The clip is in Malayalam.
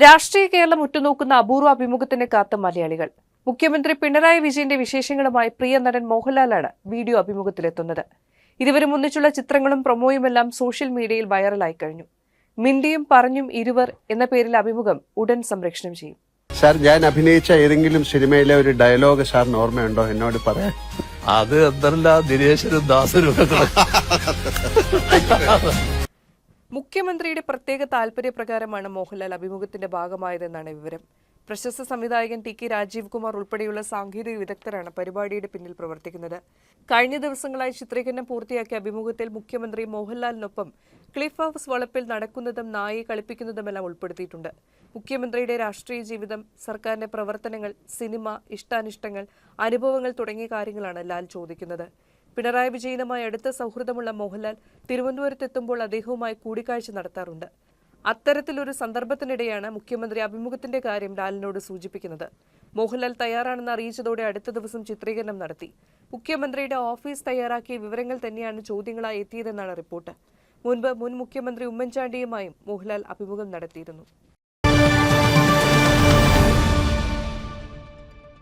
രാഷ്ട്രീയ കേരളം ഉറ്റുനോക്കുന്ന അപൂർവ അഭിമുഖത്തിന് കാത്ത മലയാളികൾ. മുഖ്യമന്ത്രി പിണറായി വിജയന്റെ വിശേഷങ്ങളുമായി പ്രിയ നടൻ മോഹൻലാലാണ് വീഡിയോ അഭിമുഖത്തിലെത്തുന്നത്. ഇരുവരും ഒന്നിച്ചുള്ള ചിത്രങ്ങളും പ്രൊമോയുമെല്ലാം സോഷ്യൽ മീഡിയയിൽ വൈറലായി കഴിഞ്ഞു. മിണ്ടിയും പറഞ്ഞും ഇരുവർ എന്ന പേരിൽ അഭിമുഖം ഉടൻ സംപ്രേഷണം ചെയ്യും. സാർ, ഞാൻ അഭിനയിച്ച ഏതെങ്കിലും സിനിമയിലെ ഒരു ഡയലോഗ് സാറിന് ഓർമ്മയുണ്ടോ? എന്നോട് പറയാൻ. അത് എന്തല്ല ദിനേശനും ദാസനും മുഖ്യമന്ത്രിയുടെ പ്രത്യേക താൽപര്യപ്രകാരമാണ് മോഹൻലാൽ അഭിമുഖത്തിന്റെ ഭാഗമായതെന്നാണ് വിവരം. പ്രശസ്ത സംവിധായകൻ ടി കെ രാജീവ് കുമാർ ഉൾപ്പെടെയുള്ള സാങ്കേതിക വിദഗ്ധരാണ് പരിപാടിയുടെ പിന്നിൽ പ്രവർത്തിക്കുന്നത്. കഴിഞ്ഞ ദിവസങ്ങളായി ചിത്രീകരണം പൂർത്തിയാക്കിയ അഭിമുഖത്തിൽ മുഖ്യമന്ത്രി മോഹൻലാലിനൊപ്പം ക്ലിഫ് ഹൗസ് വളപ്പിൽ നടക്കുന്നതും നായയെ കളിപ്പിക്കുന്നതുമെല്ലാം ഉൾപ്പെടുത്തിയിട്ടുണ്ട്. മുഖ്യമന്ത്രിയുടെ രാഷ്ട്രീയ ജീവിതം, സർക്കാരിന്റെ പ്രവർത്തനങ്ങൾ, സിനിമ, ഇഷ്ടാനിഷ്ടങ്ങൾ, അനുഭവങ്ങൾ തുടങ്ങിയ കാര്യങ്ങളാണ് ലാൽ ചോദിക്കുന്നത്. പിണറായി വിജയനുമായി അടുത്ത സൗഹൃദമുള്ള മോഹൻലാൽ തിരുവനന്തപുരത്തെത്തുമ്പോൾ അദ്ദേഹവുമായി കൂടിക്കാഴ്ച നടത്താറുണ്ട്. അത്തരത്തിലൊരു സന്ദർഭത്തിനിടെയാണ് മുഖ്യമന്ത്രി അഭിമുഖത്തിന്റെ കാര്യം ലാലിനോട് സൂചിപ്പിക്കുന്നത്. മോഹൻലാൽ തയ്യാറാണെന്ന് അറിയിച്ചതോടെ അടുത്ത ദിവസം ചിത്രീകരണം നടത്തി. മുഖ്യമന്ത്രിയുടെ ഓഫീസ് തയ്യാറാക്കിയ വിവരങ്ങൾ തന്നെയാണ് ചോദ്യങ്ങളായി എത്തിയതെന്നാണ് റിപ്പോർട്ട്. മുൻപ് മുൻ മുഖ്യമന്ത്രി ഉമ്മൻചാണ്ടിയുമായും മോഹൻലാൽ അഭിമുഖം നടത്തിയിരുന്നു.